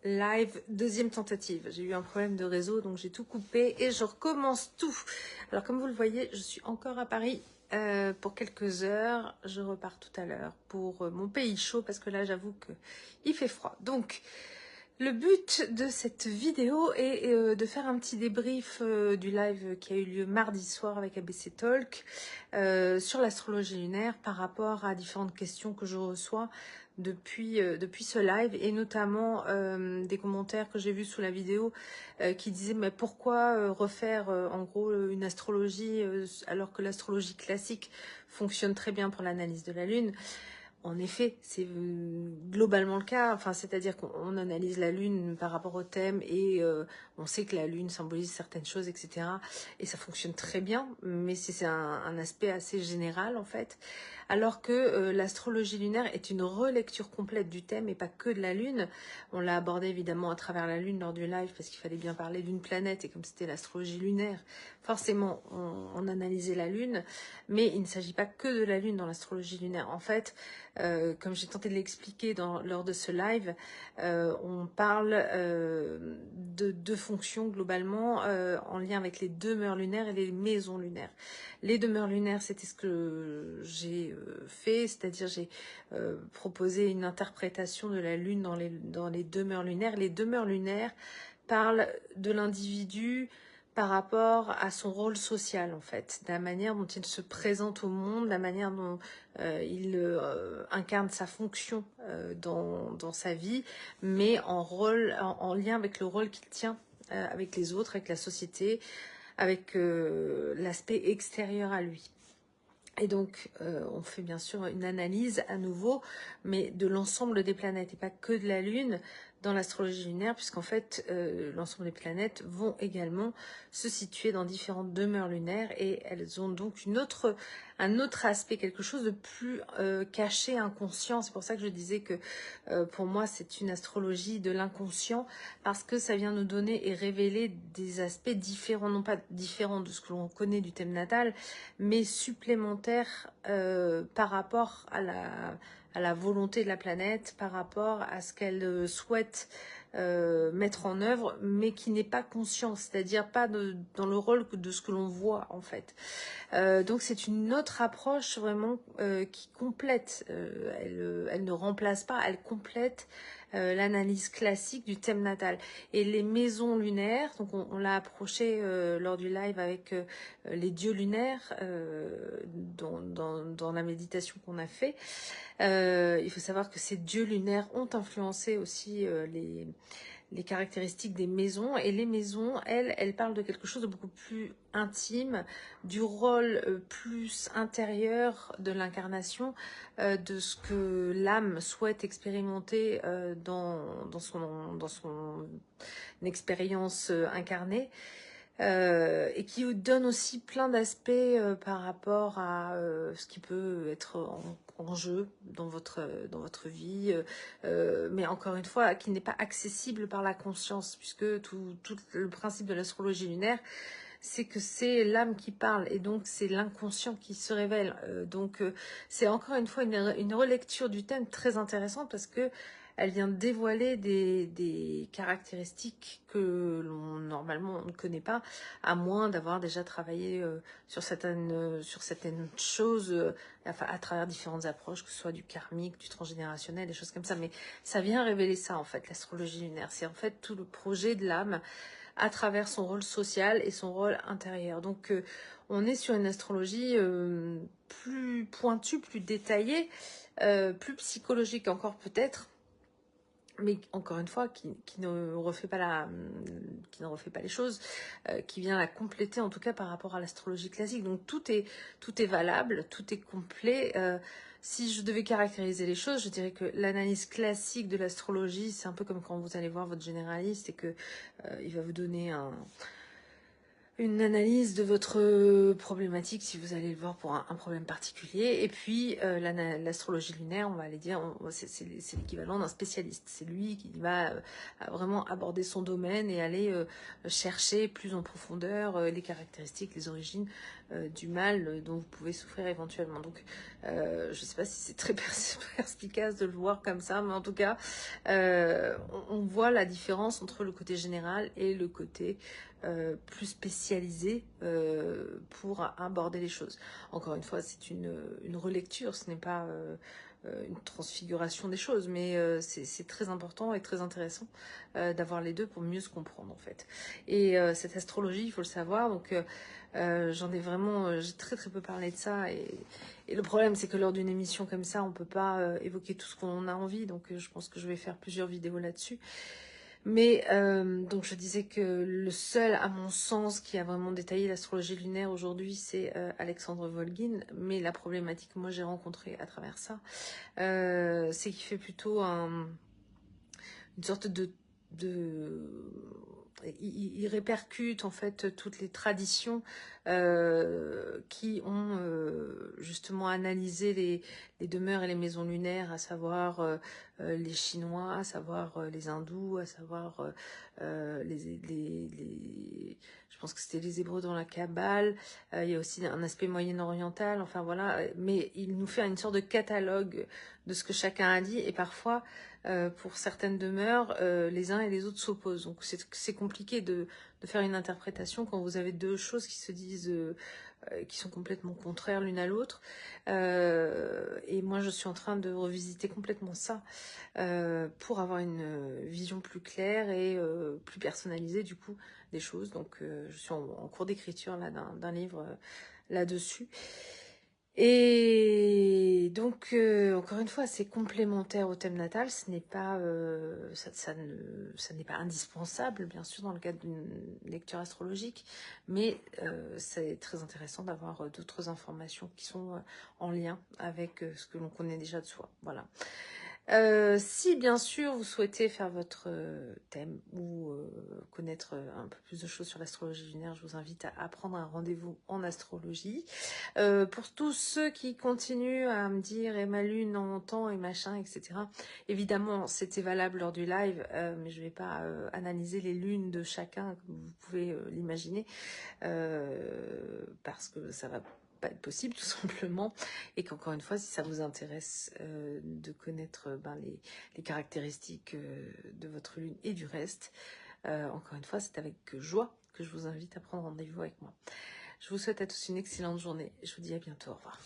live, deuxième tentative. J'ai eu un problème de réseau, donc j'ai tout coupé et je recommence tout. Alors comme vous le voyez, je suis encore à Paris pour quelques heures. Je repars tout à l'heure pour mon pays chaud parce que là, j'avoue que il fait froid. Donc, le but de cette vidéo est de faire un petit débrief du live qui a eu lieu mardi soir avec ABC Talk sur l'astrologie lunaire par rapport à différentes questions que je reçois depuis ce live et notamment des commentaires que j'ai vus sous la vidéo qui disaient mais pourquoi refaire en gros une astrologie alors que l'astrologie classique fonctionne très bien pour l'analyse de la Lune. En effet, c'est globalement le cas. Enfin, c'est-à-dire qu'on analyse la Lune par rapport au thème et on sait que la Lune symbolise certaines choses, etc. Et ça fonctionne très bien, mais c'est un aspect assez général en fait. Alors que l'astrologie lunaire est une relecture complète du thème et pas que de la Lune. On l'a abordé évidemment à travers la Lune lors du live parce qu'il fallait bien parler d'une planète et comme c'était l'astrologie lunaire, forcément on analysait la Lune. Mais il ne s'agit pas que de la Lune dans l'astrologie lunaire. En fait, comme j'ai tenté de l'expliquer lors de ce live, on parle de deux fonctions globalement en lien avec les demeures lunaires et les maisons lunaires. Les demeures lunaires, c'était ce que j'ai fait, c'est-à-dire j'ai proposé une interprétation de la Lune dans les demeures lunaires. Les demeures lunaires parlent de l'individu par rapport à son rôle social, en fait, de la manière dont il se présente au monde, la manière dont il incarne sa fonction dans sa vie, mais en lien avec le rôle qu'il tient avec les autres, avec la société, avec l'aspect extérieur à lui. Et donc, on fait bien sûr une analyse à nouveau, mais de l'ensemble des planètes et pas que de la Lune dans l'astrologie lunaire, puisqu'en fait, l'ensemble des planètes vont également se situer dans différentes demeures lunaires et elles ont donc un autre aspect, quelque chose de plus caché, inconscient. C'est pour ça que je disais que pour moi, c'est une astrologie de l'inconscient, parce que ça vient nous donner et révéler des aspects différents, non pas différents de ce que l'on connaît du thème natal, mais supplémentaires par rapport à la volonté de la planète, par rapport à ce qu'elle souhaite mettre en œuvre, mais qui n'est pas conscient, c'est-à-dire pas dans le rôle de ce que l'on voit en fait. Donc c'est une autre approche vraiment qui complète, elle ne remplace pas, elle complète l'analyse classique du thème natal. Et les maisons lunaires, donc on l'a approché lors du live avec les dieux lunaires dans la méditation qu'on a fait. Il faut savoir que ces dieux lunaires ont influencé aussi les caractéristiques des maisons. Et les maisons, elles parlent de quelque chose de beaucoup plus intime, du rôle plus intérieur de l'incarnation, de ce que l'âme souhaite expérimenter dans son expérience incarnée. Et qui donne aussi plein d'aspects par rapport à ce qui peut être en jeu dans votre vie, mais encore une fois, qui n'est pas accessible par la conscience, puisque tout le principe de l'astrologie lunaire, c'est que c'est l'âme qui parle, et donc c'est l'inconscient qui se révèle. Donc c'est encore une fois une relecture du thème très intéressante, parce que elle vient dévoiler des caractéristiques que normalement on ne connaît pas, à moins d'avoir déjà travaillé sur certaines choses, enfin, à travers différentes approches, que ce soit du karmique, du transgénérationnel, des choses comme ça. Mais ça vient révéler ça en fait, l'astrologie lunaire. C'est en fait tout le projet de l'âme à travers son rôle social et son rôle intérieur. Donc on est sur une astrologie plus pointue, plus détaillée, plus psychologique encore peut-être, mais encore une fois, qui ne refait pas les choses, qui vient la compléter en tout cas par rapport à l'astrologie classique. Donc tout est valable, tout est complet. Si je devais caractériser les choses, je dirais que l'analyse classique de l'astrologie, c'est un peu comme quand vous allez voir votre généraliste et que il va vous donner une analyse de votre problématique si vous allez le voir pour un problème particulier. Et puis l'astrologie lunaire, on va aller dire, c'est l'équivalent d'un spécialiste. C'est lui qui va vraiment aborder son domaine et aller chercher plus en profondeur les caractéristiques, les origines du mal dont vous pouvez souffrir éventuellement. Donc je ne sais pas si c'est très perspicace de le voir comme ça, mais en tout cas on voit la différence entre le côté général et le côté plus spécialisé pour aborder les choses. Encore une fois, c'est une relecture, ce n'est pas une transfiguration des choses, mais c'est très important et très intéressant d'avoir les deux pour mieux se comprendre en fait. Et cette astrologie, il faut le savoir, donc j'en ai vraiment, j'ai très très peu parlé de ça, et le problème c'est que lors d'une émission comme ça, on peut pas évoquer tout ce qu'on a envie, donc je pense que je vais faire plusieurs vidéos là-dessus. Mais donc je disais que le seul, à mon sens, qui a vraiment détaillé l'astrologie lunaire aujourd'hui, c'est Alexandre Volgin. Mais la problématique que moi j'ai rencontrée à travers ça, c'est qu'il fait plutôt une sorte il répercute en fait toutes les traditions qui ont justement analysé les demeures et les maisons lunaires, à savoir les Chinois, à savoir les Hindous, à savoir je pense que c'était les Hébreux dans la Kabbale. Il y a aussi un aspect moyen-oriental, enfin voilà. Mais il nous fait une sorte de catalogue de ce que chacun a dit, et parfois pour certaines demeures, les uns et les autres s'opposent. Donc c'est compliqué de faire une interprétation quand vous avez deux choses qui se disent, qui sont complètement contraires l'une à l'autre. Et moi, je suis en train de revisiter complètement ça pour avoir une vision plus claire et plus personnalisée du coup des choses. Donc je suis en cours d'écriture là d'un livre là-dessus. Et donc, encore une fois, c'est complémentaire au thème natal. Ce n'est pas, ça n'est pas indispensable, bien sûr, dans le cadre d'une lecture astrologique, mais c'est très intéressant d'avoir d'autres informations qui sont en lien avec ce que l'on connaît déjà de soi. Voilà. Si bien sûr vous souhaitez faire votre thème ou connaître un peu plus de choses sur l'astrologie lunaire, je vous invite à prendre un rendez-vous en astrologie. Pour tous ceux qui continuent à me dire et ma lune en temps et machin, etc. Évidemment, c'était valable lors du live, mais je ne vais pas analyser les lunes de chacun, comme vous pouvez l'imaginer, parce que ça va pas être possible tout simplement, et qu'encore une fois, si ça vous intéresse de connaître les caractéristiques de votre lune et du reste, encore une fois, c'est avec joie que je vous invite à prendre rendez-vous avec moi. Je vous souhaite à tous une excellente journée. Je vous dis à bientôt. Au revoir.